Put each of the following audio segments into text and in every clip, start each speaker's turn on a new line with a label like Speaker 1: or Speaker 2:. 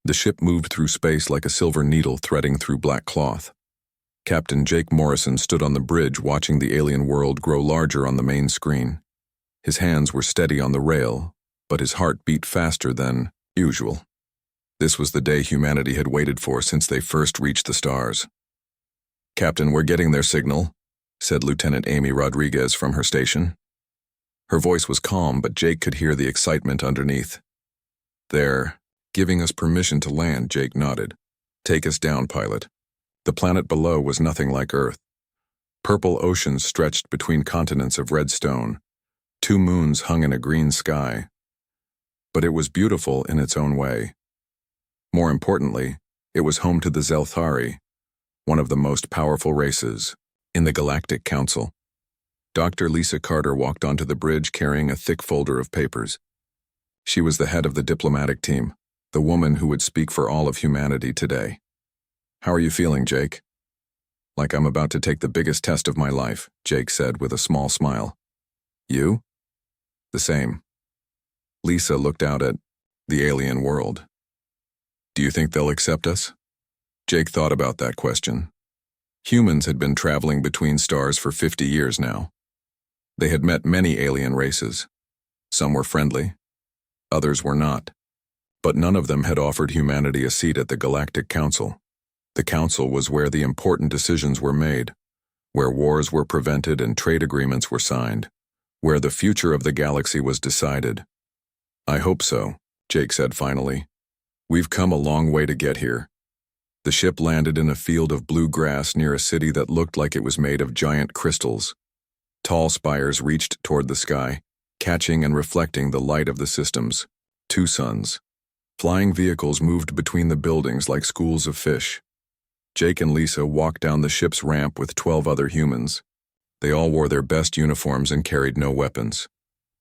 Speaker 1: The ship moved through space like a silver needle threading through black cloth. Captain Jake Morrison stood on the bridge watching the alien world grow larger on the main screen. His hands were steady on the rail, but his heart beat faster than usual. This was the day humanity had waited for since they first reached the stars. "Captain, we're getting their signal," said Lieutenant Amy Rodriguez from her station. Her voice was calm, but Jake could hear the excitement underneath. "They're giving us permission to land," Jake nodded. "Take us down, pilot." The planet below was nothing like Earth. Purple oceans stretched between continents of red stone. 2 moons hung in a green sky. But it was beautiful in its own way. More importantly, it was home to the Zelthari, one of the most powerful races in the Galactic Council. Dr. Lisa Carter walked onto the bridge carrying a thick folder of papers. She was the head of the diplomatic team, the woman who would speak for all of humanity today. "How are you feeling, Jake?" "Like I'm about to take the biggest test of my life," Jake said with a small smile. "You?" "The same." Lisa looked out at the alien world. "Do you think they'll accept us?" Jake thought about that question. Humans had been traveling between stars for 50 years now. They had met many alien races. Some were friendly, others were not. But none of them had offered humanity a seat at the Galactic Council. The Council was where the important decisions were made, where wars were prevented and trade agreements were signed, where the future of the galaxy was decided. "I hope so," Jake said finally. "We've come a long way to get here." The ship landed in a field of blue grass near a city that looked like it was made of giant crystals. Tall spires reached toward the sky, catching and reflecting the light of the systems. 2 suns. Flying vehicles moved between the buildings like schools of fish. Jake and Lisa walked down the ship's ramp with 12 other humans. They all wore their best uniforms and carried no weapons.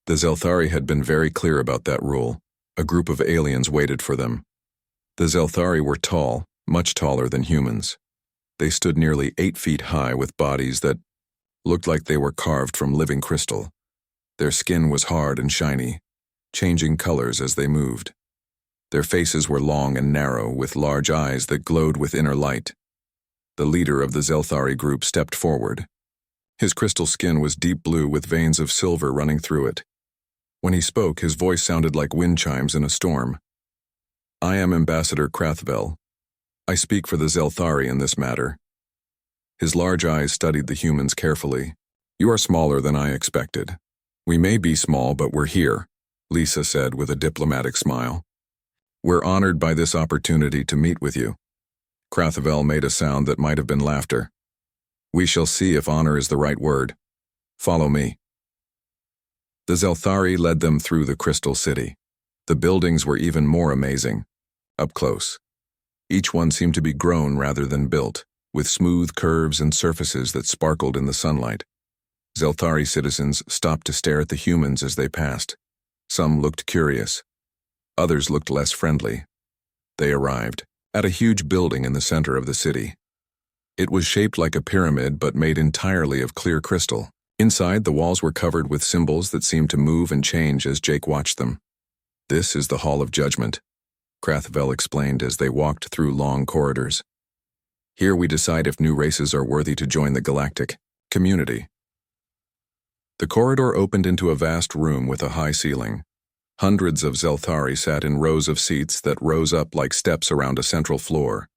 Speaker 1: The Zelthari had been very clear about that rule. A group of aliens waited for them. The Zelthari were tall, much taller than humans. They stood nearly 8 feet high with bodies that looked like they were carved from living crystal. Their skin was hard and shiny, changing colors as they moved. Their faces were long and narrow, with large eyes that glowed with inner light. The leader of the Zelthari group stepped forward. His crystal skin was deep blue with veins of silver running through it. When he spoke, his voice sounded like wind chimes in a storm. "I am Ambassador Krathvel. I speak for the Zelthari in this matter." His large eyes studied the humans carefully. "You are smaller than I expected." "We may be small, but we're here," Lisa said with a diplomatic smile. "We're honored by this opportunity to meet with you." Krathvel made a sound that might have been laughter. "We shall see if honor is the right word. Follow me." The Zelthari led them through the Crystal City. The buildings were even more amazing. Up close. Each one seemed to be grown rather than built, with smooth curves and surfaces that sparkled in the sunlight. Zelthari citizens stopped to stare at the humans as they passed. Some looked curious. Others looked less friendly. They arrived at a huge building in the center of the city. It was shaped like a pyramid but made entirely of clear crystal. Inside, the walls were covered with symbols that seemed to move and change as Jake watched them. "This is the Hall of Judgment," Krathvel explained as they walked through long corridors. "Here we decide if new races are worthy to join the galactic community." The corridor opened into a vast room with a high ceiling. Hundreds of Zelthari sat in rows of seats that rose up like steps around a central floor.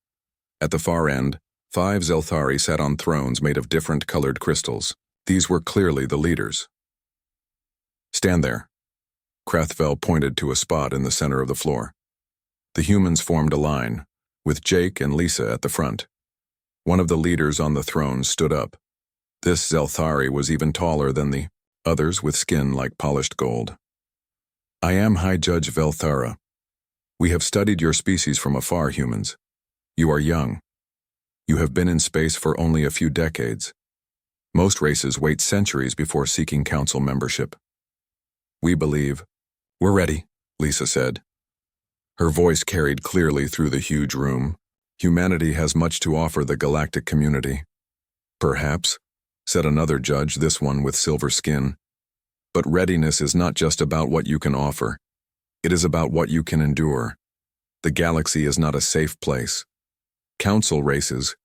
Speaker 1: At the far end, 5 Zelthari sat on thrones made of different colored crystals. These were clearly the leaders. "Stand there." Krathvel pointed to a spot in the center of the floor. The humans formed a line, with Jake and Lisa at the front. One of the leaders on the throne stood up. This Zelthari was even taller than the others, with skin like polished gold. "I am High Judge Velthara. We have studied your species from afar, humans. You are young. You have been in space for only a few decades. Most races wait centuries before seeking council membership. We believe—" "We're ready," Lisa said. Her voice carried clearly through the huge room. "Humanity has much to offer the galactic community." "Perhaps," said another judge, this one with silver skin. "But readiness is not just about what you can offer. It is about what you can endure. The galaxy is not a safe place. Council races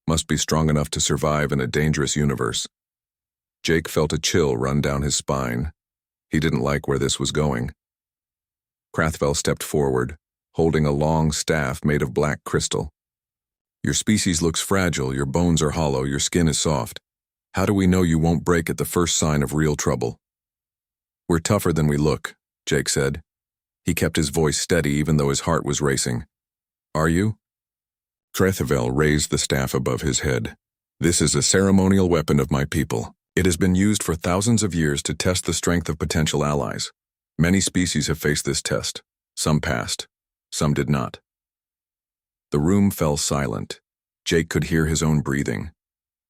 Speaker 1: must be strong enough to survive in a dangerous universe. Jake felt a chill run down his spine. He didn't like where this was going. Krathvel stepped forward, holding a long staff made of black crystal. Your species looks fragile, your bones are hollow, your skin is soft. How do we know you won't break at the first sign of real trouble? We're tougher than we look, Jake said. He kept his voice steady even though his heart was racing. Are you? Krathvel raised the staff above his head. This is a ceremonial weapon of my people. It has been used for thousands of years to test the strength of potential allies. Many species have faced this test. Some passed. Some did not. The room fell silent. Jake could hear his own breathing.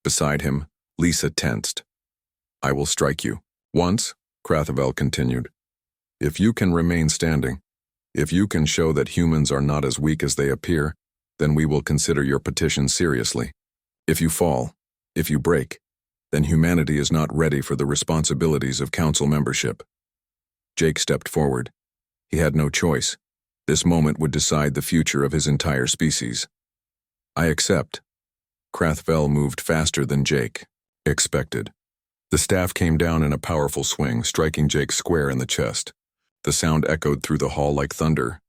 Speaker 1: Beside him, Lisa tensed. I will strike you. Once, Krathvel continued. If you can remain standing, if you can show that humans are not as weak as they appear, then we will consider your petition seriously. If you fall, if you break, then humanity is not ready for the responsibilities of council membership. Jake stepped forward. He had no choice. This moment would decide the future of his entire species. I accept. Krathvel moved faster than Jake expected. The staff came down in a powerful swing, striking Jake square in the chest. The sound echoed through the hall like thunder.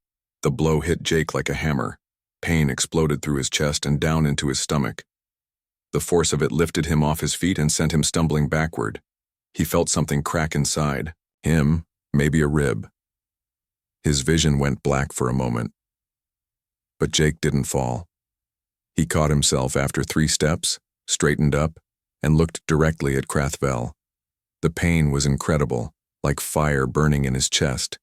Speaker 1: The blow hit Jake like a hammer. Pain exploded through his chest and down into his stomach. The force of it lifted him off his feet and sent him stumbling backward. He felt something crack inside. Him, maybe a rib. His vision went black for a moment. But Jake didn't fall. He caught himself after 3 steps, straightened up, and looked directly at Krathvel. The pain was incredible, like fire burning in his chest.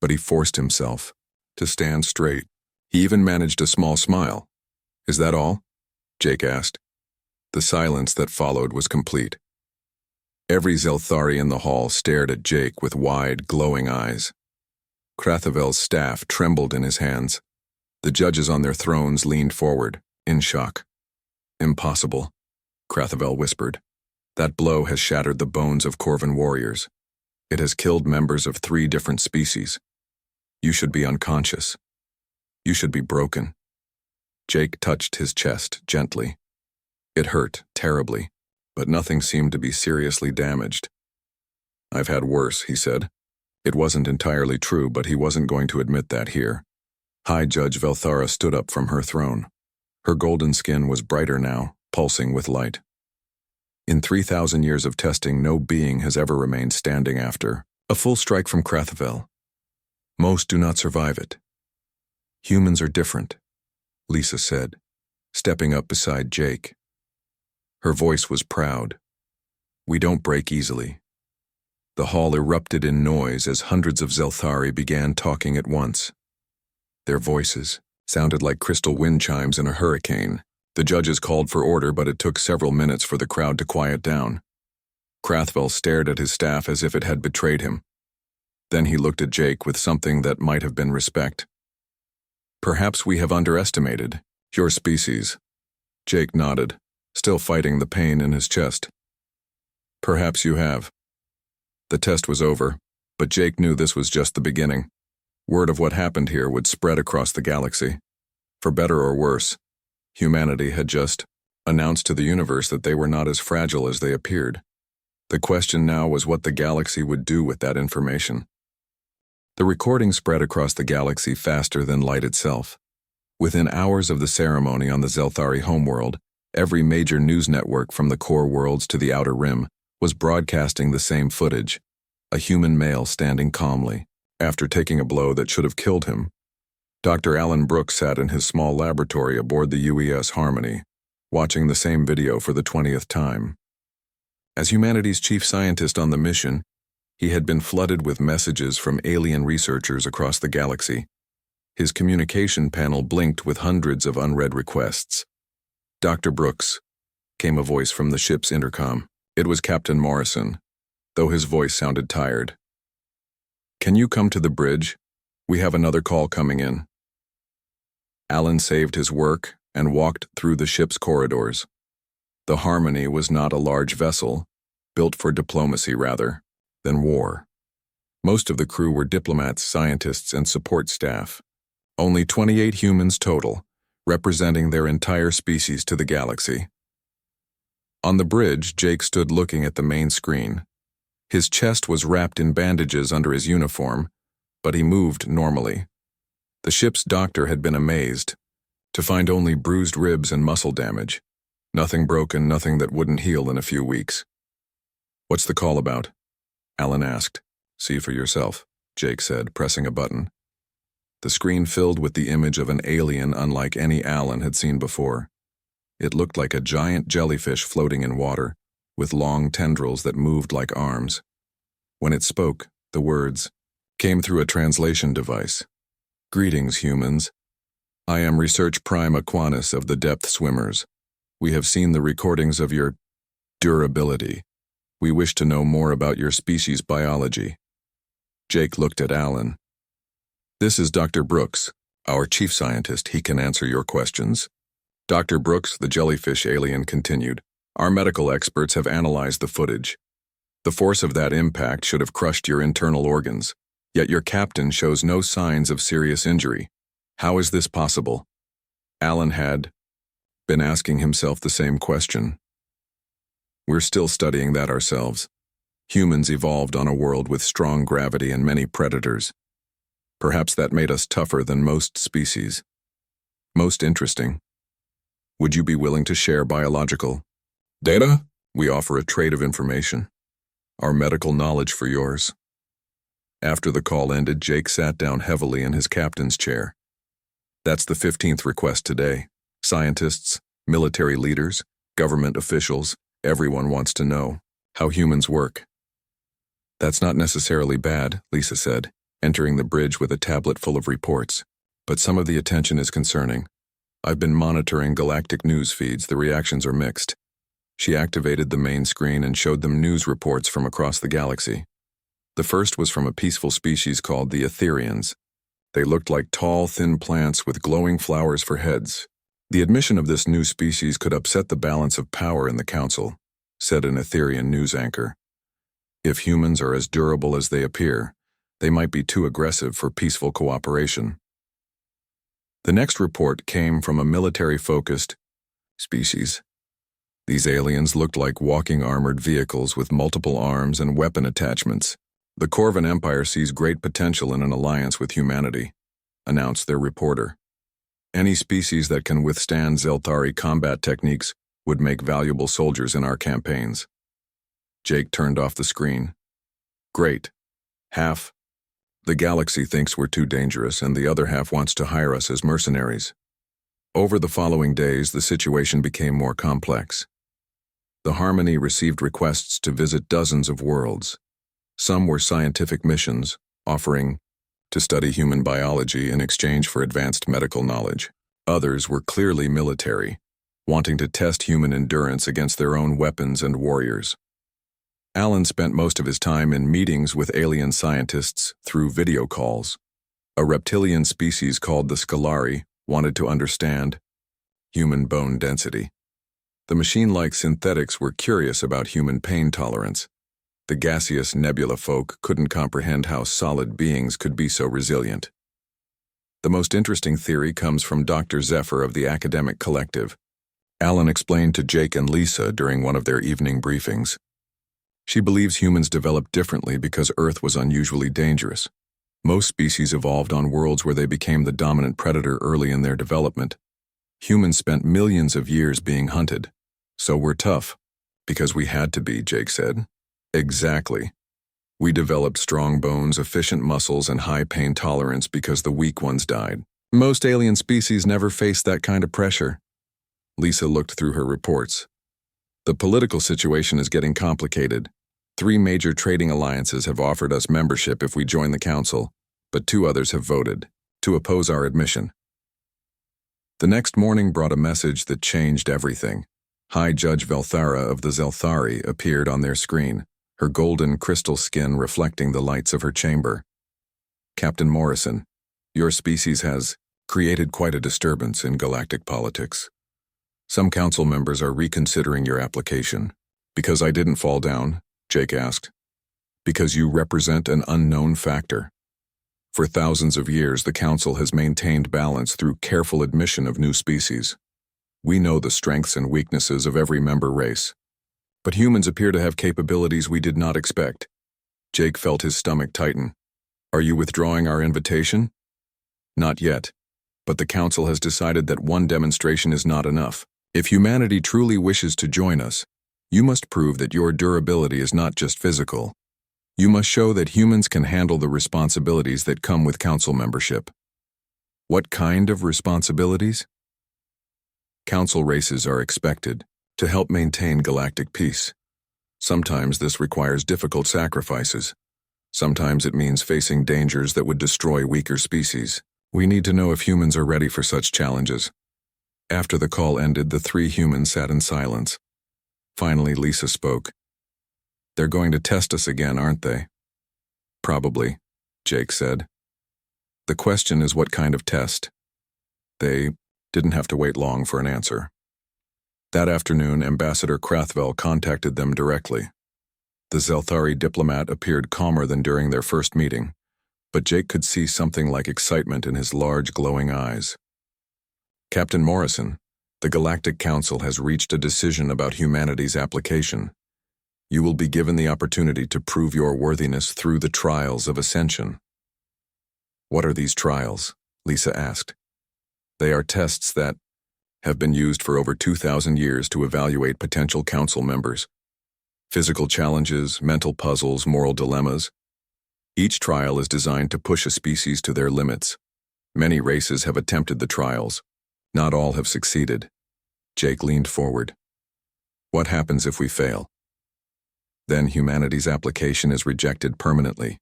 Speaker 1: But he forced himself to stand straight. He even managed a small smile. Is that all? Jake asked. The silence that followed was complete. Every Zelthari in the hall stared at Jake with wide, glowing eyes. Krathvel's staff trembled in his hands. The judges on their thrones leaned forward, in shock. Impossible, Krathvel whispered. That blow has shattered the bones of Corvan warriors. It has killed members of 3 different species. You should be unconscious. You should be broken. Jake touched his chest gently. It hurt terribly, but nothing seemed to be seriously damaged. I've had worse, he said. It wasn't entirely true, but he wasn't going to admit that here. High Judge Velthara stood up from her throne. Her golden skin was brighter now, pulsing with light. In 3,000 years of testing, no being has ever remained standing after a full strike from Krathvel. Most do not survive it. Humans are different, Lisa said, stepping up beside Jake. Her voice was proud. We don't break easily. The hall erupted in noise as hundreds of Zelthari began talking at once. Their voices sounded like crystal wind chimes in a hurricane. The judges called for order, but it took several minutes for the crowd to quiet down. Krathvel stared at his staff as if it had betrayed him. Then he looked at Jake with something that might have been respect. Perhaps we have underestimated your species. Jake nodded, still fighting the pain in his chest. Perhaps you have. The test was over, but Jake knew this was just the beginning. Word of what happened here would spread across the galaxy. For better or worse, humanity had just announced to the universe that they were not as fragile as they appeared. The question now was what the galaxy would do with that information. The recording spread across the galaxy faster than light itself. Within hours of the ceremony on the Zelthari homeworld, every major news network from the core worlds to the outer rim was broadcasting the same footage. A human male standing calmly, after taking a blow that should have killed him. Dr. Alan Brooks sat in his small laboratory aboard the UES Harmony, watching the same video for the 20th time. As humanity's chief scientist on the mission, he had been flooded with messages from alien researchers across the galaxy. His communication panel blinked with hundreds of unread requests. Dr. Brooks, came a voice from the ship's intercom. It was Captain Morrison, though his voice sounded tired. Can you come to the bridge? We have another call coming in. Alan saved his work and walked through the ship's corridors. The Harmony was not a large vessel, built for diplomacy rather than war. Most of the crew were diplomats, scientists, and support staff. Only 28 humans total, representing their entire species to the galaxy. On the bridge, Jake stood looking at the main screen. His chest was wrapped in bandages under his uniform, but he moved normally. The ship's doctor had been amazed to find only bruised ribs and muscle damage. Nothing broken, nothing that wouldn't heal in a few weeks. "What's the call about?" Alan asked. "See for yourself," Jake said, pressing a button. The screen filled with the image of an alien unlike any Alan had seen before. It looked like a giant jellyfish floating in water, with long tendrils that moved like arms. When it spoke, the words came through a translation device. "Greetings, humans. I am Research Prime Aquanus of the Depth Swimmers. We have seen the recordings of your durability. We wish to know more about your species biology." Jake looked at Alan. "This is Dr. Brooks, our chief scientist. He can answer your questions." Dr. Brooks, the jellyfish alien, continued. "Our medical experts have analyzed the footage. The force of that impact should have crushed your internal organs, yet your captain shows no signs of serious injury. How is this possible?" Alan had been asking himself the same question. "We're still studying that ourselves. Humans evolved on a world with strong gravity and many predators. Perhaps that made us tougher than most species. Most interesting. Would you be willing to share biological data? We offer a trade of information. Our medical knowledge for yours." After the call ended, Jake sat down heavily in his captain's chair. "That's the 15th request today. Scientists, military leaders, government officials, everyone wants to know how humans work." "That's not necessarily bad," Lisa said, entering the bridge with a tablet full of reports. "But some of the attention is concerning. I've been monitoring galactic news feeds. The reactions are mixed." She activated the main screen and showed them news reports from across the galaxy. The first was from a peaceful species called the Etherians. They looked like tall, thin plants with glowing flowers for heads. "The admission of this new species could upset the balance of power in the Council," said an Etherian news anchor. "If humans are as durable as they appear, they might be too aggressive for peaceful cooperation." The next report came from a military-focused species. These aliens looked like walking armored vehicles with multiple arms and weapon attachments. "The Corvan Empire sees great potential in an alliance with humanity," announced their reporter. "Any species that can withstand Zelthari combat techniques would make valuable soldiers in our campaigns." Jake turned off the screen. "Great. Half the galaxy thinks we're too dangerous, and the other half wants to hire us as mercenaries." Over the following days, the situation became more complex. The Harmony received requests to visit dozens of worlds. Some were scientific missions, offering to study human biology in exchange for advanced medical knowledge. Others were clearly military, wanting to test human endurance against their own weapons and warriors. Alan spent most of his time in meetings with alien scientists through video calls. A reptilian species called the Scalari wanted to understand human bone density. The machine-like synthetics were curious about human pain tolerance. The gaseous nebula folk couldn't comprehend how solid beings could be so resilient. The most interesting theory comes from Dr. Zephyr of the Academic Collective. Alan explained to Jake and Lisa during one of their evening briefings. She believes humans developed differently because Earth was unusually dangerous. Most species evolved on worlds where they became the dominant predator early in their development. Humans spent millions of years being hunted. "So we're tough, because we had to be," Jake said. "Exactly. We developed strong bones, efficient muscles, and high pain tolerance because the weak ones died. Most alien species never faced that kind of pressure." Lisa looked through her reports. "The political situation is getting complicated. 3 major trading alliances have offered us membership if we join the Council, but 2 others have voted to oppose our admission." The next morning brought a message that changed everything. High Judge Velthara of the Zelthari appeared on their screen, her golden crystal skin reflecting the lights of her chamber. "Captain Morrison, your species has created quite a disturbance in galactic politics. Some council members are reconsidering your application." "Because I didn't fall down?" Jake asked. "Because you represent an unknown factor. For thousands of years, the Council has maintained balance through careful admission of new species. We know the strengths and weaknesses of every member race. But humans appear to have capabilities we did not expect. Jake felt his stomach tighten. Are you withdrawing our invitation? Not yet. But the Council has decided that one demonstration is not enough. If humanity truly wishes to join us, you must prove that your durability is not just physical. You must show that humans can handle the responsibilities that come with Council membership. What kind of responsibilities? Council races are expected to help maintain galactic peace. Sometimes this requires difficult sacrifices. Sometimes it means facing dangers that would destroy weaker species. We need to know if humans are ready for such challenges. After the call ended, the three humans sat in silence. Finally, Lisa spoke. They're going to test us again, aren't they? Probably, Jake said. The question is what kind of test? They didn't have to wait long for an answer. That afternoon, Ambassador Krathvel contacted them directly. The Zelthari diplomat appeared calmer than during their first meeting, but Jake could see something like excitement in his large, glowing eyes. Captain Morrison, the Galactic Council has reached a decision about humanity's application. You will be given the opportunity to prove your worthiness through the trials of ascension. What are these trials? Lisa asked. They are tests that have been used for over 2,000 years to evaluate potential council members. Physical challenges, mental puzzles, moral dilemmas. Each trial is designed to push a species to their limits. Many races have attempted the trials. Not all have succeeded. Jake leaned forward. What happens if we fail? Then humanity's application is rejected permanently.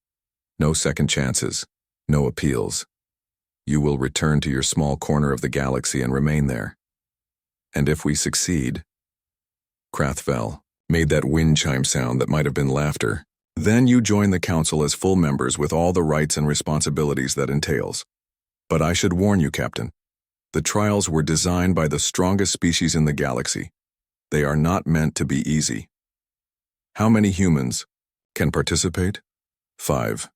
Speaker 1: No second chances, no appeals. You will return to your small corner of the galaxy and remain there. And if we succeed, Krathvel made that wind chime sound that might have been laughter. Then you join the Council as full members with all the rights and responsibilities that entails. But I should warn you, Captain. The trials were designed by the strongest species in the galaxy. They are not meant to be easy. How many humans can participate? 5.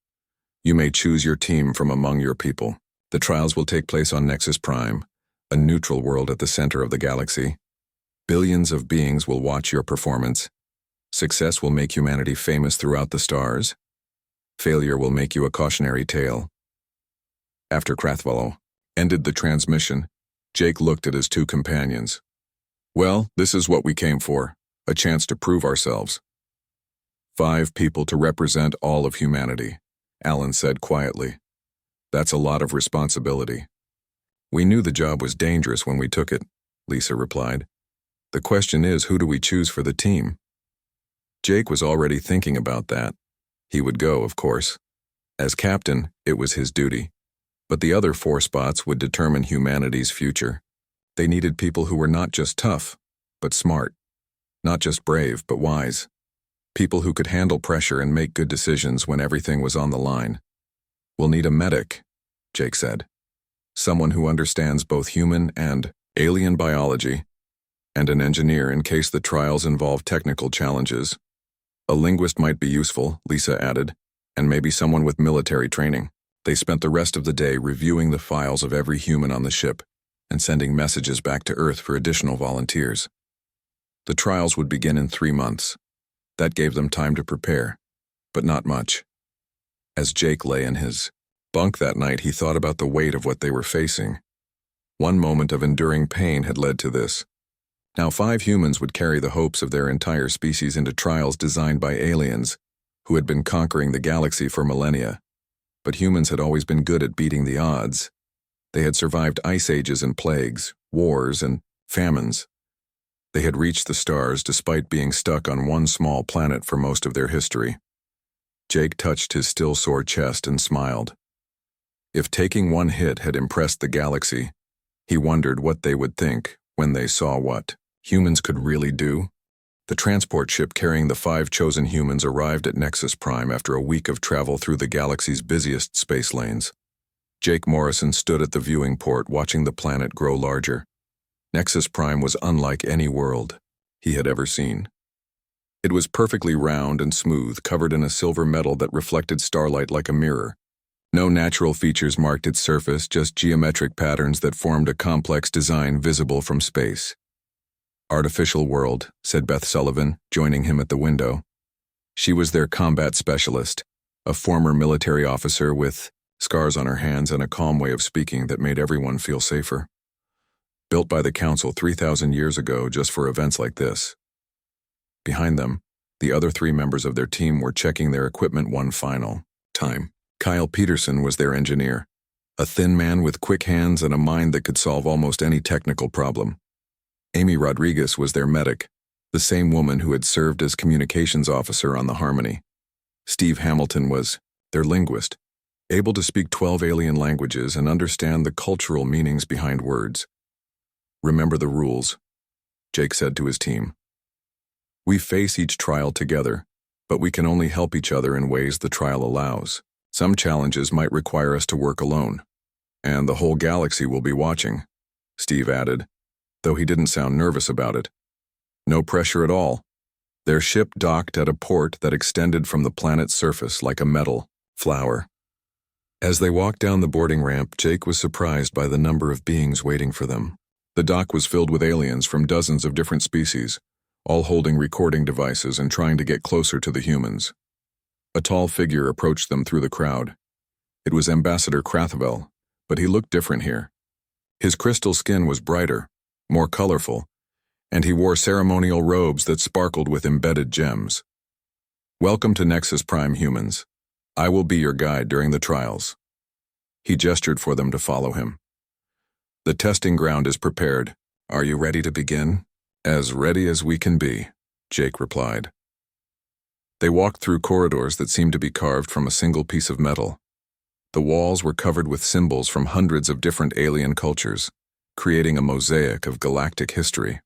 Speaker 1: You may choose your team from among your people. The trials will take place on Nexus Prime, a neutral world at the center of the galaxy. Billions of beings will watch your performance. Success will make humanity famous throughout the stars. Failure will make you a cautionary tale. After Krathvel ended the transmission, Jake looked at his two companions. Well, this is what we came for, a chance to prove ourselves. 5 people to represent all of humanity, Alan said quietly. That's a lot of responsibility. We knew the job was dangerous when we took it, Lisa replied. The question is, who do we choose for the team? Jake was already thinking about that. He would go, of course. As captain, it was his duty. But the other 4 spots would determine humanity's future. They needed people who were not just tough, but smart. Not just brave, but wise. People who could handle pressure and make good decisions when everything was on the line. We'll need a medic, Jake said. Someone who understands both human and alien biology, and an engineer in case the trials involve technical challenges. A linguist might be useful, Lisa added, and maybe someone with military training. They spent the rest of the day reviewing the files of every human on the ship and sending messages back to Earth for additional volunteers. The trials would begin in 3 months. That gave them time to prepare, but not much. As Jake lay in his bunk that night, he thought about the weight of what they were facing. One moment of enduring pain had led to this. Now 5 humans would carry the hopes of their entire species into trials designed by aliens who had been conquering the galaxy for millennia. But humans had always been good at beating the odds. They had survived ice ages and plagues, wars and famines. They had reached the stars despite being stuck on one small planet for most of their history. Jake touched his still sore chest and smiled. If taking one hit had impressed the galaxy, he wondered what they would think when they saw what humans could really do. The transport ship carrying the 5 chosen humans arrived at Nexus Prime after a week of travel through the galaxy's busiest space lanes. Jake Morrison stood at the viewing port watching the planet grow larger. Nexus Prime was unlike any world he had ever seen. It was perfectly round and smooth, covered in a silver metal that reflected starlight like a mirror. No natural features marked its surface, just geometric patterns that formed a complex design visible from space. "Artificial world," said Beth Sullivan, joining him at the window. She was their combat specialist, a former military officer with scars on her hands and a calm way of speaking that made everyone feel safer. "Built by the Council 3,000 years ago just for events like this." Behind them, the other 3 members of their team were checking their equipment one final time. Kyle Peterson was their engineer, a thin man with quick hands and a mind that could solve almost any technical problem. Amy Rodriguez was their medic, the same woman who had served as communications officer on the Harmony. Steve Hamilton was their linguist, able to speak 12 alien languages and understand the cultural meanings behind words. "Remember the rules," Jake said to his team. "We face each trial together, but we can only help each other in ways the trial allows. Some challenges might require us to work alone. And the whole galaxy will be watching," Steve added, though he didn't sound nervous about it. No pressure at all. Their ship docked at a port that extended from the planet's surface like a metal flower. As they walked down the boarding ramp, Jake was surprised by the number of beings waiting for them. The dock was filled with aliens from dozens of different species, all holding recording devices and trying to get closer to the humans. A tall figure approached them through the crowd. It was Ambassador Krathvel, but he looked different here. His crystal skin was brighter, more colorful, and he wore ceremonial robes that sparkled with embedded gems. "Welcome to Nexus Prime, humans. I will be your guide during the trials." He gestured for them to follow him. "The testing ground is prepared. Are you ready to begin?" "As ready as we can be," Jake replied. They walked through corridors that seemed to be carved from a single piece of metal. The walls were covered with symbols from hundreds of different alien cultures, creating a mosaic of galactic history.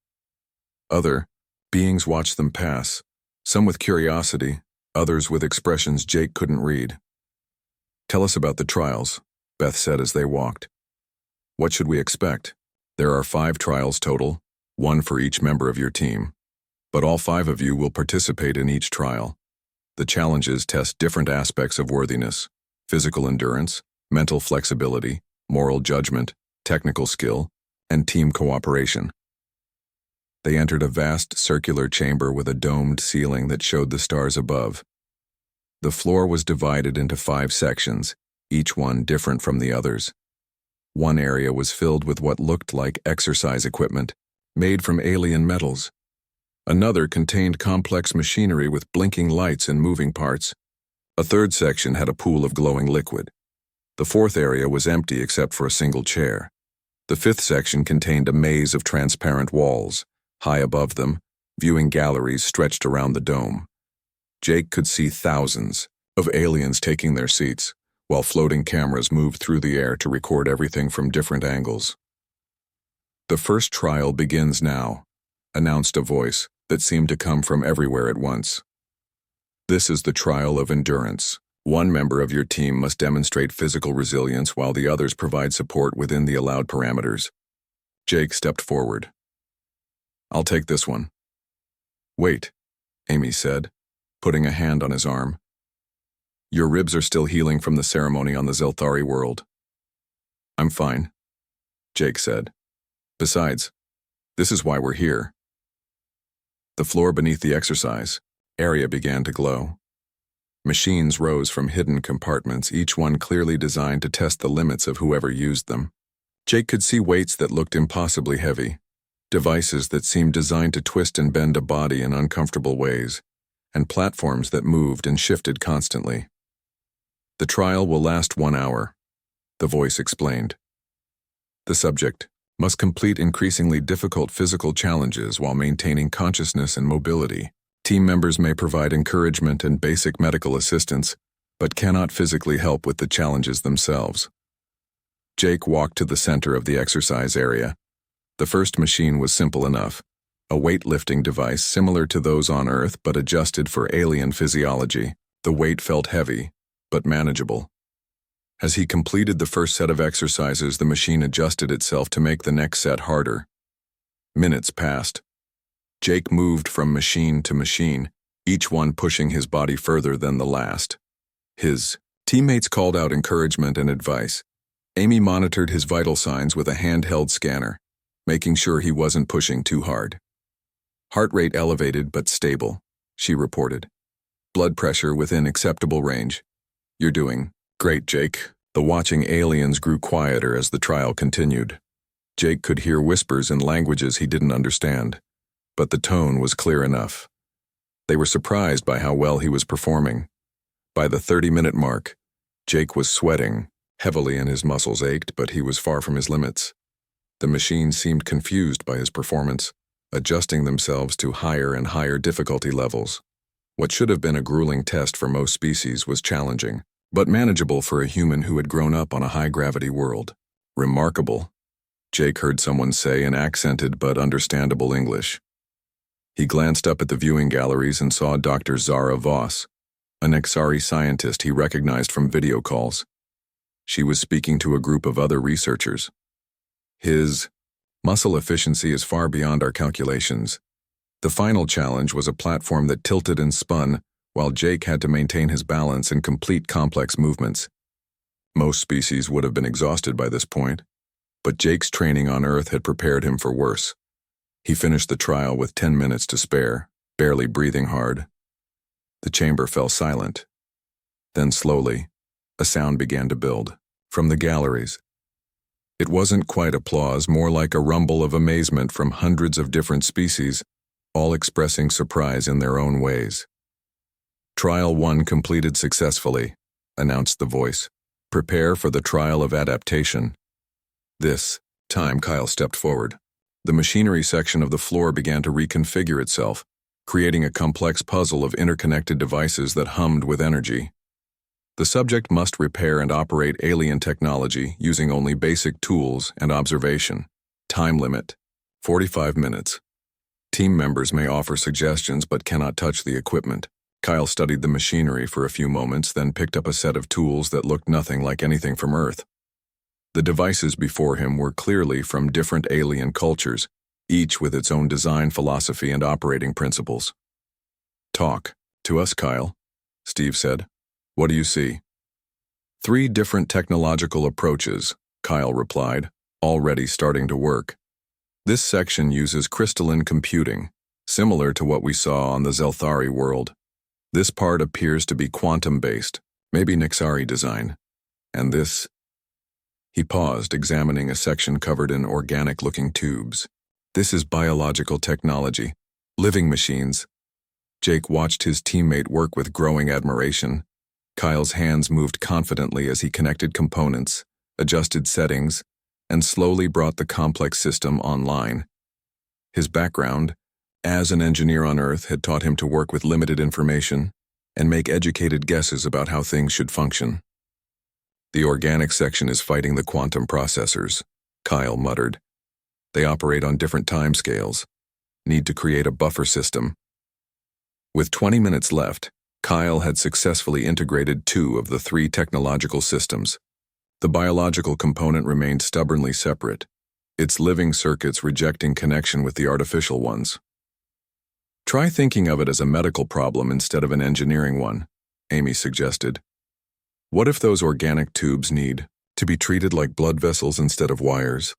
Speaker 1: Other beings watched them pass, some with curiosity, others with expressions Jake couldn't read. "Tell us about the trials," Beth said as they walked. "What should we expect?" "There are 5 trials total, 1 for each member of your team. But all 5 of you will participate in each trial. The challenges test different aspects of worthiness: physical endurance, mental flexibility, moral judgment, technical skill, and team cooperation." They entered a vast circular chamber with a domed ceiling that showed the stars above. The floor was divided into 5 sections, each one different from the others. One area was filled with what looked like exercise equipment, made from alien metals. Another contained complex machinery with blinking lights and moving parts. A third section had a pool of glowing liquid. The fourth area was empty except for a single chair. The fifth section contained a maze of transparent walls. High above them, viewing galleries stretched around the dome. Jake could see thousands of aliens taking their seats, while floating cameras moved through the air to record everything from different angles. "The first trial begins now," announced a voice that seemed to come from everywhere at once. "This is the trial of endurance. One member of your team must demonstrate physical resilience while the others provide support within the allowed parameters." Jake stepped forward. "I'll take this one." "Wait," Amy said, putting a hand on his arm. "Your ribs are still healing from the ceremony on the Zelthari world." "I'm fine," Jake said. "Besides, this is why we're here." The floor beneath the exercise area began to glow. Machines rose from hidden compartments, each one clearly designed to test the limits of whoever used them. Jake could see weights that looked impossibly heavy, devices that seemed designed to twist and bend a body in uncomfortable ways, and platforms that moved and shifted constantly. "The trial will last 1 hour," the voice explained. "The subject must complete increasingly difficult physical challenges while maintaining consciousness and mobility. Team members may provide encouragement and basic medical assistance, but cannot physically help with the challenges themselves." Jake walked to the center of the exercise area. The first machine was simple enough, a weightlifting device similar to those on Earth but adjusted for alien physiology. The weight felt heavy, but manageable. As he completed the first set of exercises, the machine adjusted itself to make the next set harder. Minutes passed. Jake moved from machine to machine, each one pushing his body further than the last. His Teammates called out encouragement and advice. Amy monitored his vital signs with a handheld scanner, making sure he wasn't pushing too hard. Heart rate elevated but stable, she reported. Blood pressure within acceptable range. You're doing great, Jake. The watching aliens grew quieter as the trial continued. Jake could hear whispers in languages he didn't understand, but the tone was clear enough. They were surprised by how well he was performing. By the 30-minute mark, Jake was sweating heavily and his muscles ached, but he was far from his limits. The machine seemed confused by his performance, adjusting themselves to higher and higher difficulty levels. What should have been a grueling test for most species was challenging, but manageable for a human who had grown up on a high-gravity world. Remarkable, Jake heard someone say in accented but understandable English. He glanced up at the viewing galleries and saw Dr. Zara Voss, an Nexari scientist he recognized from video calls. She was speaking to a group of other researchers. His muscle efficiency is far beyond our calculations. The final challenge was a platform that tilted and spun, while Jake had to maintain his balance and complete complex movements. Most species would have been exhausted by this point, but Jake's training on Earth had prepared him for worse. He finished the trial with 10 minutes to spare, barely breathing hard. The chamber fell silent. Then slowly, a sound began to build from the galleries. It wasn't quite applause, more like a rumble of amazement from hundreds of different species, all expressing surprise in their own ways. Trial 1 completed successfully, announced the voice. Prepare for the trial of adaptation. This time, Kyle stepped forward. The machinery section of the floor began to reconfigure itself, creating a complex puzzle of interconnected devices that hummed with energy. The subject must repair and operate alien technology using only basic tools and observation. Time limit, 45 minutes. Team members may offer suggestions but cannot touch the equipment. Kyle studied the machinery for a few moments, then picked up a set of tools that looked nothing like anything from Earth. The devices before him were clearly from different alien cultures, each with its own design philosophy and operating principles. Talk to us, Kyle, Steve said. What do you see? 3 different technological approaches, Kyle replied, already starting to work. This section uses crystalline computing, similar to what we saw on the Zelthari world. This part appears to be quantum-based, maybe Nexari design. And this... He paused, examining a section covered in organic-looking tubes. This is biological technology, living machines. Jake watched his teammate work with growing admiration. Kyle's hands moved confidently as he connected components, adjusted settings, and slowly brought the complex system online. His background, as an engineer on Earth, had taught him to work with limited information and make educated guesses about how things should function. The organic section is fighting the quantum processors, Kyle muttered. They operate on different timescales. Need to create a buffer system. With 20 minutes left, Kyle had successfully integrated 2 of the 3 technological systems. The biological component remained stubbornly separate, its living circuits rejecting connection with the artificial ones. Try thinking of it as a medical problem instead of an engineering one, Amy suggested. What if those organic tubes need to be treated like blood vessels instead of wires?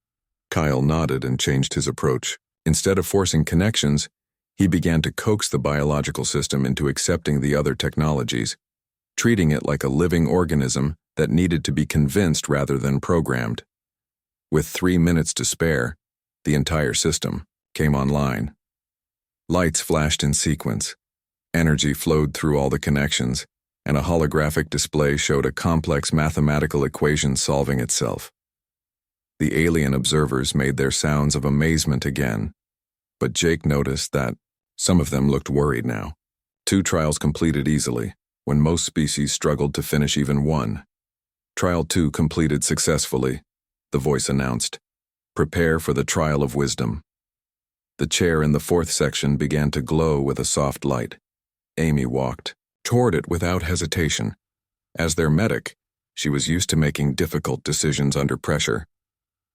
Speaker 1: Kyle nodded and changed his approach. Instead of forcing connections, he began to coax the biological system into accepting the other technologies, treating it like a living organism that needed to be convinced rather than programmed. With 3 minutes to spare, the entire system came online. Lights flashed in sequence. Energy flowed through all the connections, and a holographic display showed a complex mathematical equation solving itself. The alien observers made their sounds of amazement again, but Jake noticed that some of them looked worried now. 2 trials completed easily, when most species struggled to finish even one. Trial 2 completed successfully, the voice announced. Prepare for the trial of wisdom. The chair in the 4th section began to glow with a soft light. Amy walked toward it without hesitation. As their medic, she was used to making difficult decisions under pressure.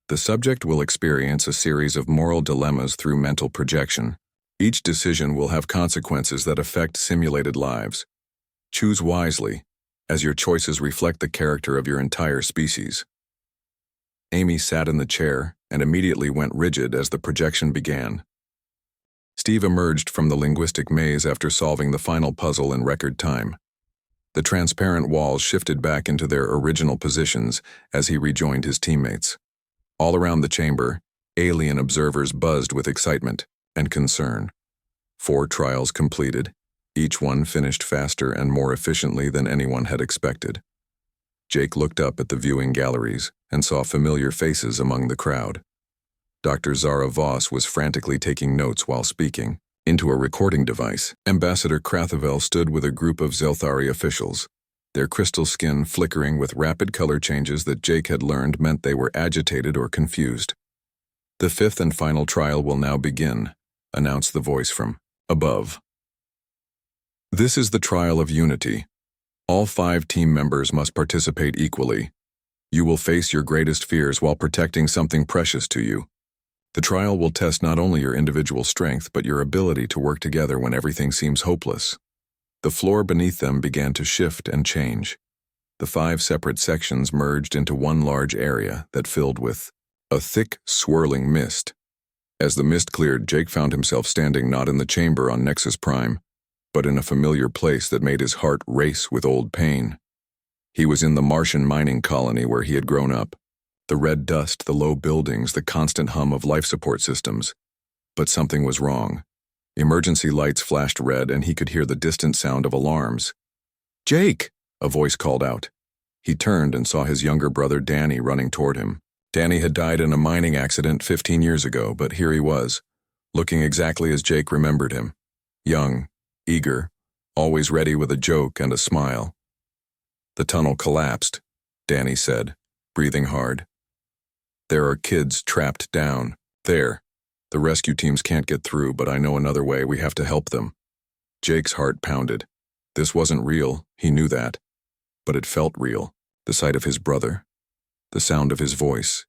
Speaker 1: The subject will experience a series of moral dilemmas through mental projection. Each decision will have consequences that affect simulated lives. Choose wisely, as your choices reflect the character of your entire species. Amy sat in the chair and immediately went rigid as the projection began. Steve emerged from the linguistic maze after solving the final puzzle in record time. The transparent walls shifted back into their original positions as he rejoined his teammates. All around the chamber, alien observers buzzed with excitement and concern. 4 trials completed, each one finished faster and more efficiently than anyone had expected. Jake looked up at the viewing galleries and saw familiar faces among the crowd. Dr. Zara Voss was frantically taking notes while speaking into a recording device. Ambassador Krathavel stood with a group of Zelthari officials, their crystal skin flickering with rapid color changes that Jake had learned meant they were agitated or confused. "The 5th and final trial will now begin," announced the voice from above. "This is the trial of unity. All 5 team members must participate equally. You will face your greatest fears while protecting something precious to you. The trial will test not only your individual strength but your ability to work together when everything seems hopeless." The floor beneath them began to shift and change. The 5 separate sections merged into one large area that filled with a thick, swirling mist. As the mist cleared, Jake found himself standing not in the chamber on Nexus Prime, but in a familiar place that made his heart race with old pain. He was in the Martian mining colony where he had grown up. The red dust, the low buildings, the constant hum of life support systems. But something was wrong. Emergency lights flashed red and he could hear the distant sound of alarms. "Jake!" a voice called out. He turned and saw his younger brother Danny running toward him. Danny had died in a mining accident 15 years ago, but here he was, looking exactly as Jake remembered him. Young, eager, always ready with a joke and a smile. "The tunnel collapsed," Danny said, breathing hard. "There are kids trapped down there. The rescue teams can't get through, but I know another way. We have to help them." Jake's heart pounded. This wasn't real, he knew that. But it felt real. The sight of his brother. The sound of his voice.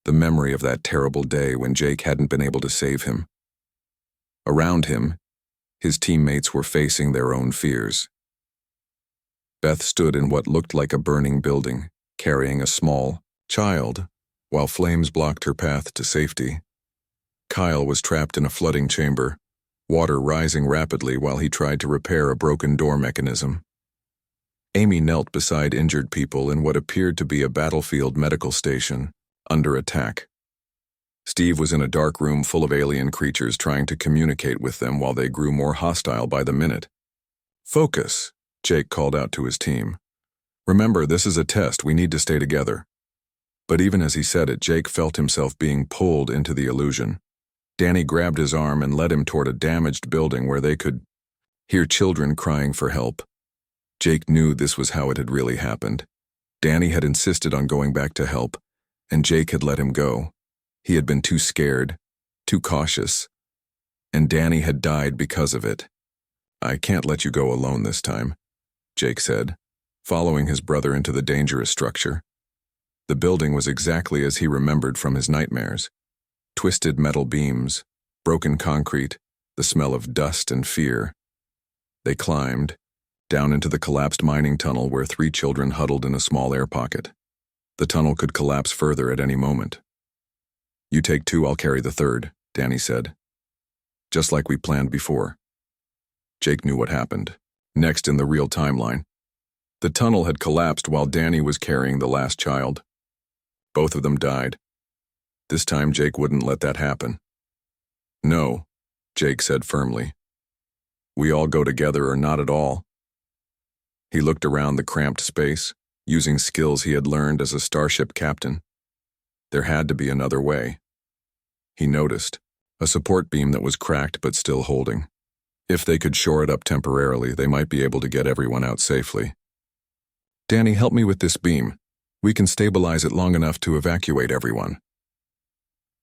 Speaker 1: The memory of that terrible day when Jake hadn't been able to save him. Around him, his teammates were facing their own fears. Beth stood in what looked like a burning building, carrying a small child, while flames blocked her path to safety. Kyle was trapped in a flooding chamber, water rising rapidly while he tried to repair a broken door mechanism. Amy knelt beside injured people in what appeared to be a battlefield medical station, under attack. Steve was in a dark room full of alien creatures trying to communicate with them while they grew more hostile by the minute. "Focus," Jake called out to his team. "Remember, this is a test. We need to stay together." But even as he said it, Jake felt himself being pulled into the illusion. Danny grabbed his arm and led him toward a damaged building where they could hear children crying for help. Jake knew this was how it had really happened. Danny had insisted on going back to help, and Jake had let him go. He had been too scared, too cautious, and Danny had died because of it. "I can't let you go alone this time," Jake said, following his brother into the dangerous structure. The building was exactly as he remembered from his nightmares. Twisted metal beams, broken concrete, the smell of dust and fear. They climbed, down into the collapsed mining tunnel where 3 children huddled in a small air pocket. The tunnel could collapse further at any moment. "You take 2, I'll carry the 3rd, Danny said. "Just like we planned before." Jake knew what happened. Next in the real timeline. The tunnel had collapsed while Danny was carrying the last child. Both of them died. This time Jake wouldn't let that happen. "No," Jake said firmly. "We all go together or not at all." He looked around the cramped space, using skills he had learned as a starship captain. There had to be another way. He noticed a support beam that was cracked but still holding. If they could shore it up temporarily, they might be able to get everyone out safely. "Danny, help me with this beam. We can stabilize it long enough to evacuate everyone."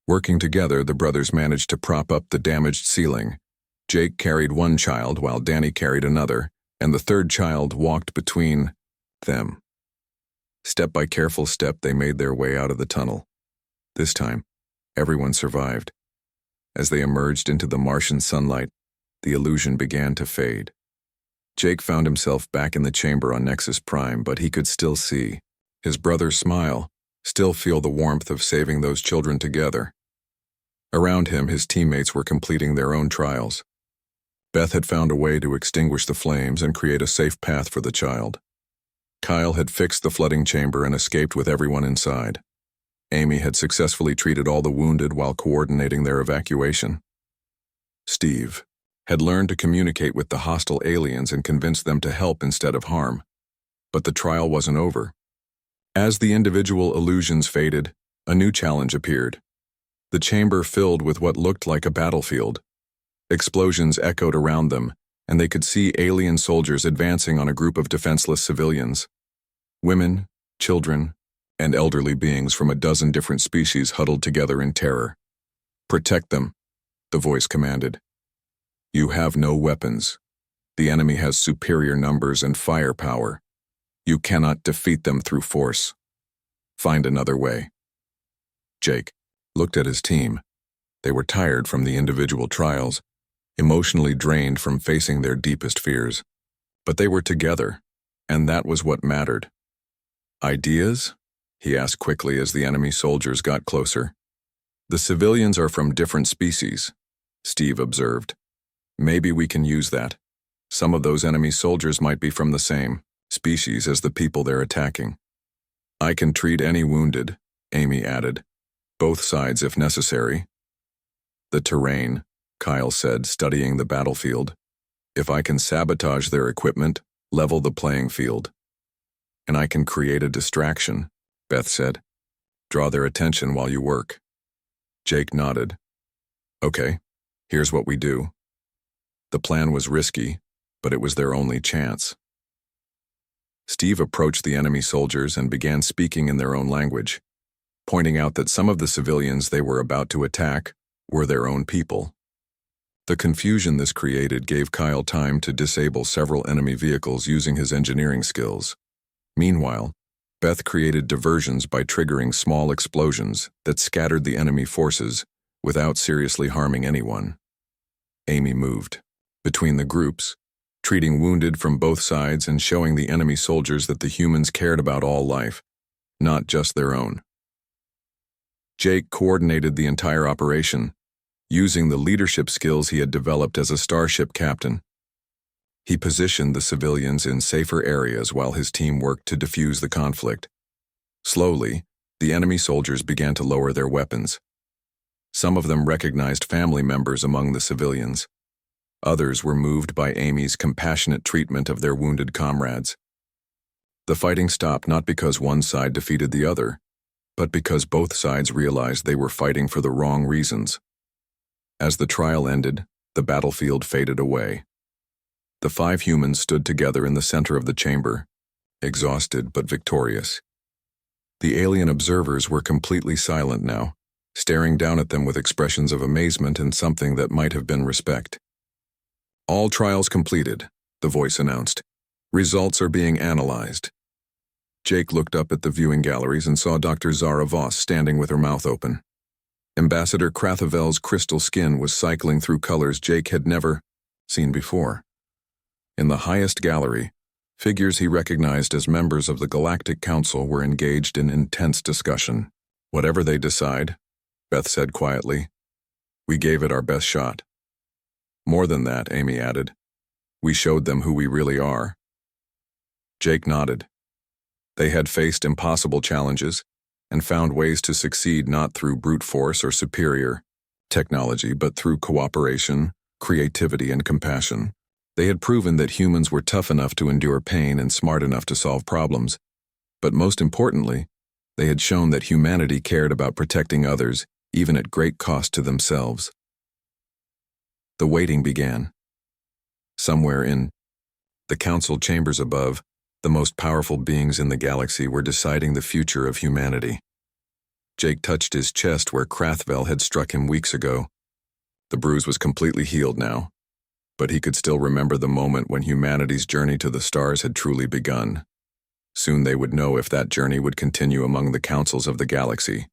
Speaker 1: Working together, the brothers managed to prop up the damaged ceiling. Jake carried one child while Danny carried another, and the 3rd child walked between them. Step by careful step, they made their way out of the tunnel. This time, everyone survived. As they emerged into the Martian sunlight, the illusion began to fade. Jake found himself back in the chamber on Nexus Prime, but he could still see his brother smile, still feel the warmth of saving those children together. Around him, his teammates were completing their own trials. Beth had found a way to extinguish the flames and create a safe path for the child. Kyle had fixed the flooding chamber and escaped with everyone inside. Amy had successfully treated all the wounded while coordinating their evacuation. Steve had learned to communicate with the hostile aliens and convince them to help instead of harm. But the trial wasn't over. As the individual illusions faded, a new challenge appeared. The chamber filled with what looked like a battlefield. Explosions echoed around them, and they could see alien soldiers advancing on a group of defenseless civilians. Women, children, and elderly beings from a dozen different species huddled together in terror. "Protect them," the voice commanded. "You have no weapons. The enemy has superior numbers and firepower. You cannot defeat them through force. Find another way." Jake looked at his team. They were tired from the individual trials, emotionally drained from facing their deepest fears. But they were together, and that was what mattered. "Ideas?" he asked quickly as the enemy soldiers got closer. "The civilians are from different species," Steve observed. "Maybe we can use that. Some of those enemy soldiers might be from the same species as the people they're attacking." "I can treat any wounded," Amy added. "Both sides if necessary." "The terrain," Kyle said, studying the battlefield. "If I can sabotage their equipment, level the playing field." "And I can create a distraction," Beth said. "Draw their attention while you work." Jake nodded. "Okay, here's what we do." The plan was risky, but it was their only chance. Steve approached the enemy soldiers and began speaking in their own language, pointing out that some of the civilians they were about to attack were their own people. The confusion this created gave Kyle time to disable several enemy vehicles using his engineering skills. Meanwhile, Beth created diversions by triggering small explosions that scattered the enemy forces without seriously harming anyone. Amy moved between the groups, treating wounded from both sides and showing the enemy soldiers that the humans cared about all life, not just their own. Jake coordinated the entire operation, using the leadership skills he had developed as a starship captain. He positioned the civilians in safer areas while his team worked to defuse the conflict. Slowly, the enemy soldiers began to lower their weapons. Some of them recognized family members among the civilians. Others were moved by Amy's compassionate treatment of their wounded comrades. The fighting stopped not because one side defeated the other, but because both sides realized they were fighting for the wrong reasons. As the trial ended, the battlefield faded away. The 5 humans stood together in the center of the chamber, exhausted but victorious. The alien observers were completely silent now, staring down at them with expressions of amazement and something that might have been respect. "All trials completed," the voice announced. "Results are being analyzed." Jake looked up at the viewing galleries and saw Dr. Zara Voss standing with her mouth open. Ambassador Krathavel's crystal skin was cycling through colors Jake had never seen before. In the highest gallery, figures he recognized as members of the Galactic Council were engaged in intense discussion. "Whatever they decide," Beth said quietly, "we gave it our best shot." "More than that," Amy added, "we showed them who we really are." Jake nodded. They had faced impossible challenges and found ways to succeed not through brute force or superior technology, but through cooperation, creativity, and compassion. They had proven that humans were tough enough to endure pain and smart enough to solve problems. But most importantly, they had shown that humanity cared about protecting others, even at great cost to themselves. The waiting began. Somewhere in the council chambers above, the most powerful beings in the galaxy were deciding the future of humanity. Jake touched his chest where Krathavel had struck him weeks ago. The bruise was completely healed now, but he could still remember the moment when humanity's journey to the stars had truly begun. Soon they would know if that journey would continue among the councils of the galaxy,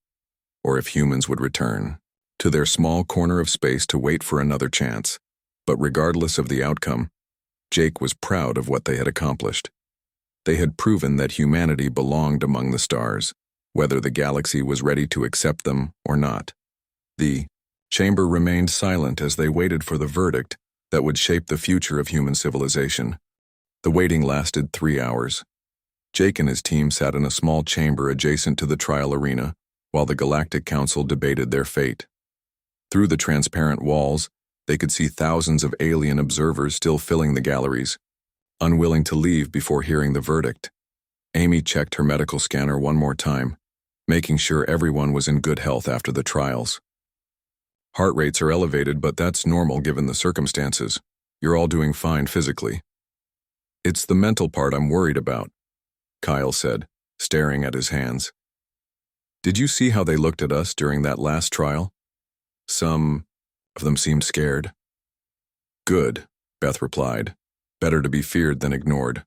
Speaker 1: or if humans would return to their small corner of space to wait for another chance. But regardless of the outcome, Jake was proud of what they had accomplished. They had proven that humanity belonged among the stars, whether the galaxy was ready to accept them or not. The chamber remained silent as they waited for the verdict that would shape the future of human civilization. The waiting lasted 3 hours. Jake and his team sat in a small chamber adjacent to the trial arena, while the Galactic Council debated their fate. Through the transparent walls, they could see thousands of alien observers still filling the galleries, unwilling to leave before hearing the verdict. Amy checked her medical scanner one more time, making sure everyone was in good health after the trials. Heart rates are elevated, but that's normal given the circumstances. You're all doing fine physically. It's the mental part I'm worried about, Kyle said, staring at his hands. Did you see how they looked at us during that last trial? Some of them seemed scared. Good, Beth replied. Better to be feared than ignored.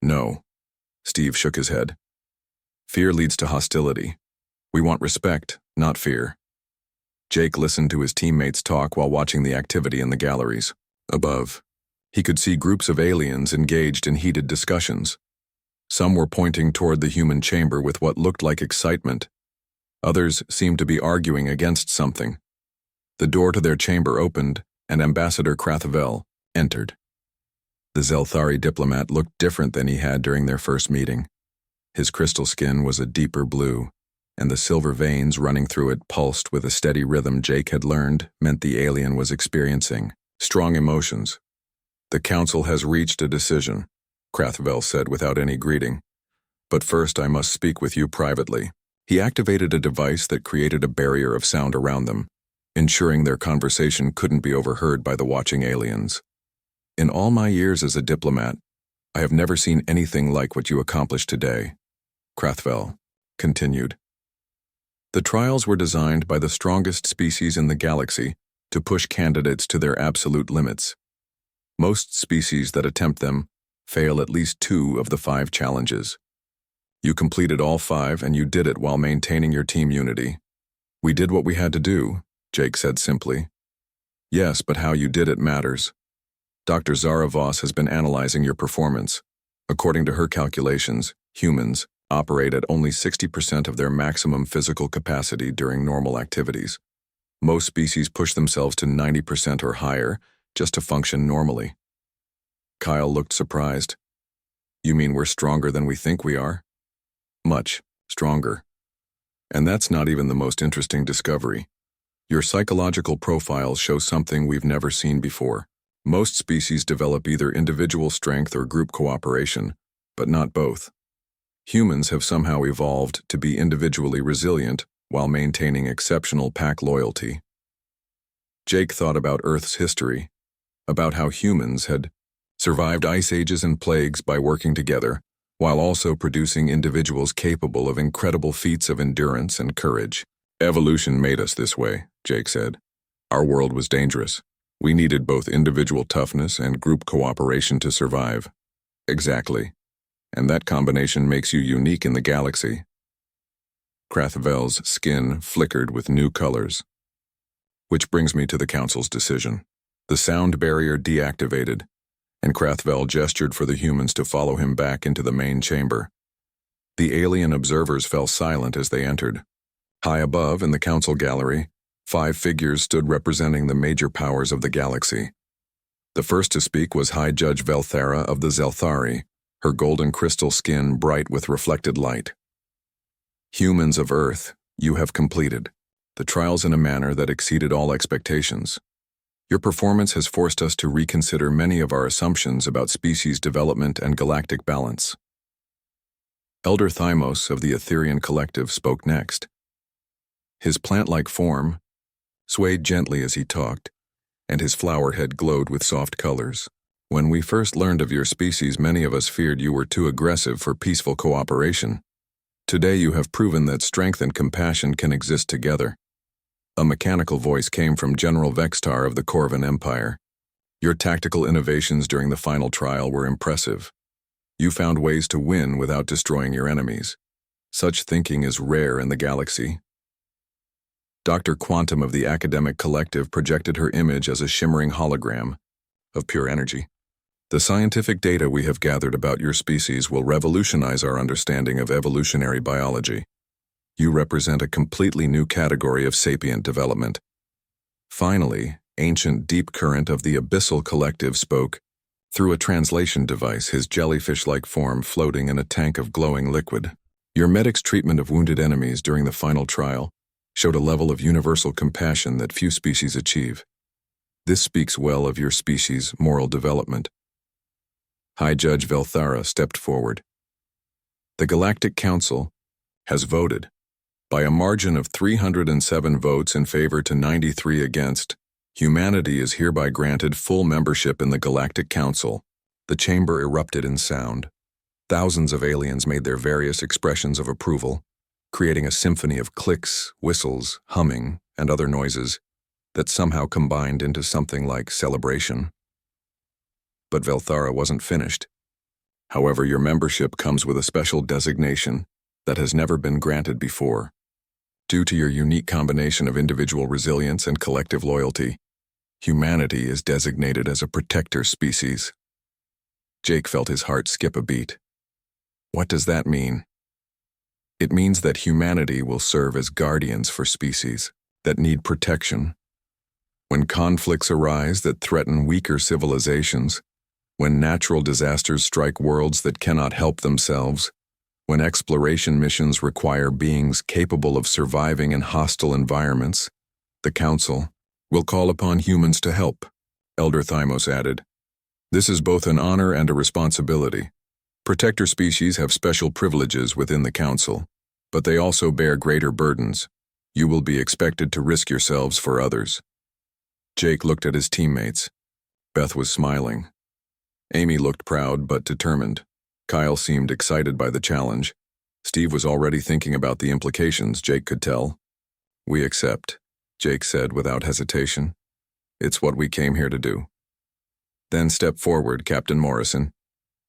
Speaker 1: No, Steve shook his head. Fear leads to hostility. We want respect, not fear. Jake listened to his teammates talk while watching the activity in the galleries. Above, he could see groups of aliens engaged in heated discussions. Some were pointing toward the human chamber with what looked like excitement. Others seemed to be arguing against something. The door to their chamber opened, and Ambassador Krathavel entered. The Zelthari diplomat looked different than he had during their first meeting. His crystal skin was a deeper blue, and the silver veins running through it pulsed with a steady rhythm Jake had learned meant the alien was experiencing strong emotions. The council has reached a decision, Krathavel said without any greeting. But first I must speak with you privately. He activated a device that created a barrier of sound around them, ensuring their conversation couldn't be overheard by the watching aliens. In all my years as a diplomat, I have never seen anything like what you accomplished today, Krathavel continued. The trials were designed by the strongest species in the galaxy to push candidates to their absolute limits. Most species that attempt them fail at least 2 of the 5 challenges. You completed all 5, and you did it while maintaining your team unity. We did what we had to do, Jake said simply. Yes, but how you did it matters. Dr. Zara Voss has been analyzing your performance. According to her calculations, humans operate at only 60% of their maximum physical capacity during normal activities. Most species push themselves to 90% or higher just to function normally. Kyle looked surprised. You mean we're stronger than we think we are? Much stronger. And that's not even the most interesting discovery. Your psychological profiles show something we've never seen before. Most species develop either individual strength or group cooperation, but not both. Humans have somehow evolved to be individually resilient while maintaining exceptional pack loyalty. Jake thought about Earth's history, about how humans had survived ice ages and plagues by working together, while also producing individuals capable of incredible feats of endurance and courage. Evolution made us this way, Jake said. Our world was dangerous. We needed both individual toughness and group cooperation to survive. Exactly. And that combination makes you unique in the galaxy. Krathavel's skin flickered with new colors. Which brings me to the council's decision. The sound barrier deactivated, and Krathavel gestured for the humans to follow him back into the main chamber. The alien observers fell silent as they entered. High above, in the council gallery, 5 figures stood representing the major powers of the galaxy. The first to speak was High Judge Velthara of the Zelthari, her golden crystal skin bright with reflected light. Humans of Earth, you have completed the trials in a manner that exceeded all expectations. Your performance has forced us to reconsider many of our assumptions about species development and galactic balance. Elder Thymos of the Etherian Collective spoke next. His plant-like form swayed gently as he talked, and his flower head glowed with soft colors. When we first learned of your species, many of us feared you were too aggressive for peaceful cooperation. Today you have proven that strength and compassion can exist together. A mechanical voice came from General Vextar of the Corvan Empire. Your tactical innovations during the final trial were impressive. You found ways to win without destroying your enemies. Such thinking is rare in the galaxy. Dr. Quantum of the Academic Collective projected her image as a shimmering hologram of pure energy. The scientific data we have gathered about your species will revolutionize our understanding of evolutionary biology. You represent a completely new category of sapient development. Finally, ancient deep current of the abyssal collective spoke through a translation device, his jellyfish-like form floating in a tank of glowing liquid. Your medic's treatment of wounded enemies during the final trial showed a level of universal compassion that few species achieve. This speaks well of your species' moral development. High Judge Velthara stepped forward. The Galactic Council has voted, by a margin of 307 votes in favor to 93 against, humanity is hereby granted full membership in the Galactic Council. The chamber erupted in sound. Thousands of aliens made their various expressions of approval, creating a symphony of clicks, whistles, humming, and other noises that somehow combined into something like celebration. But Velthara wasn't finished. However, your membership comes with a special designation that has never been granted before. Due to your unique combination of individual resilience and collective loyalty, humanity is designated as a protector species. Jake felt his heart skip a beat. What does that mean? It means that humanity will serve as guardians for species that need protection. When conflicts arise that threaten weaker civilizations, when natural disasters strike worlds that cannot help themselves, when exploration missions require beings capable of surviving in hostile environments, the Council will call upon humans to help, Elder Thymos added. This is both an honor and a responsibility. Protector species have special privileges within the Council, but they also bear greater burdens. You will be expected to risk yourselves for others. Jake looked at his teammates. Beth was smiling. Amy looked proud but determined. Kyle seemed excited by the challenge. Steve was already thinking about the implications, Jake could tell. We accept, Jake said without hesitation. It's what we came here to do. Then step forward, Captain Morrison,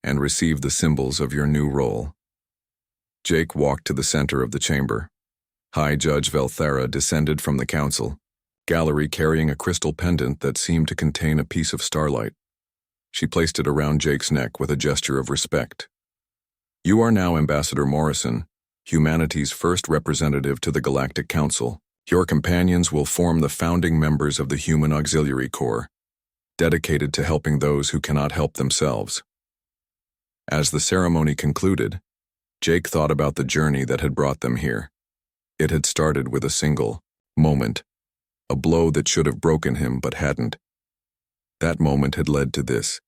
Speaker 1: and receive the symbols of your new role. Jake walked to the center of the chamber. High Judge Velthara descended from the council gallery carrying a crystal pendant that seemed to contain a piece of starlight. She placed it around Jake's neck with a gesture of respect. You are now Ambassador Morrison, humanity's first representative to the Galactic Council. Your companions will form the founding members of the Human Auxiliary Corps, dedicated to helping those who cannot help themselves. As the ceremony concluded, Jake thought about the journey that had brought them here. It had started with a single moment, a blow that should have broken him but hadn't. That moment had led to this,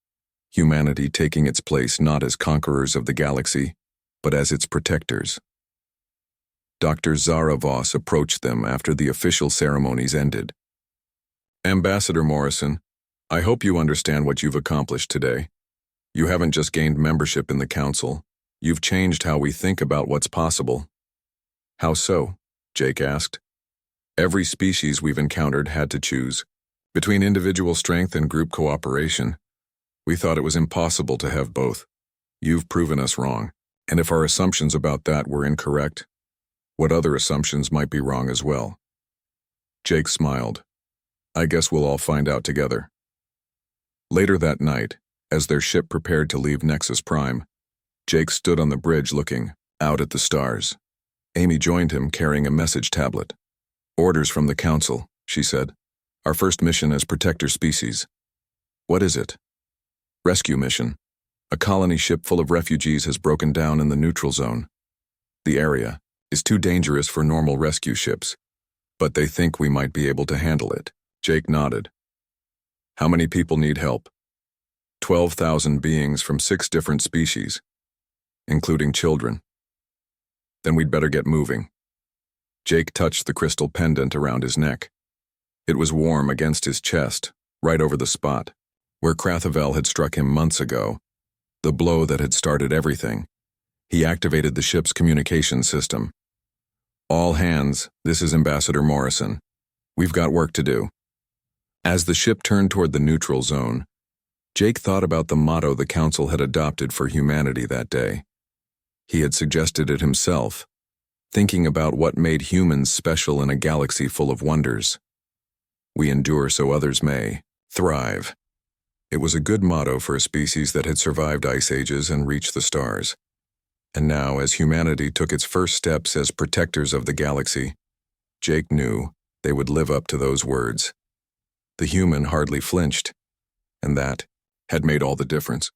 Speaker 1: humanity taking its place not as conquerors of the galaxy, but as its protectors. Dr. Zara Voss approached them after the official ceremonies ended. Ambassador Morrison, I hope you understand what you've accomplished today. You haven't just gained membership in the Council, you've changed how we think about what's possible. How so? Jake asked. Every species we've encountered had to choose. Between individual strength and group cooperation, we thought it was impossible to have both. You've proven us wrong, and if our assumptions about that were incorrect, what other assumptions might be wrong as well? Jake smiled. I guess we'll all find out together. Later that night, as their ship prepared to leave Nexus Prime, Jake stood on the bridge looking out at the stars. Amy joined him carrying a message tablet. Orders from the Council, she said. Our first mission as protector species. What is it? Rescue mission. A colony ship full of refugees has broken down in the neutral zone. The area is too dangerous for normal rescue ships, but they think we might be able to handle it. Jake nodded. How many people need help? 12,000 beings from 6 different species, including children. Then we'd better get moving. Jake touched the crystal pendant around his neck. It was warm against his chest, right over the spot, where Krathavel had struck him months ago, the blow that had started everything. He activated the ship's communication system. All hands, this is Ambassador Morrison. We've got work to do. As the ship turned toward the neutral zone, Jake thought about the motto the Council had adopted for humanity that day. He had suggested it himself, thinking about what made humans special in a galaxy full of wonders. We endure so others may thrive. It was a good motto for a species that had survived ice ages and reached the stars. And now, as humanity took its first steps as protectors of the galaxy, Jake knew they would live up to those words. The human hardly flinched, and that had made all the difference.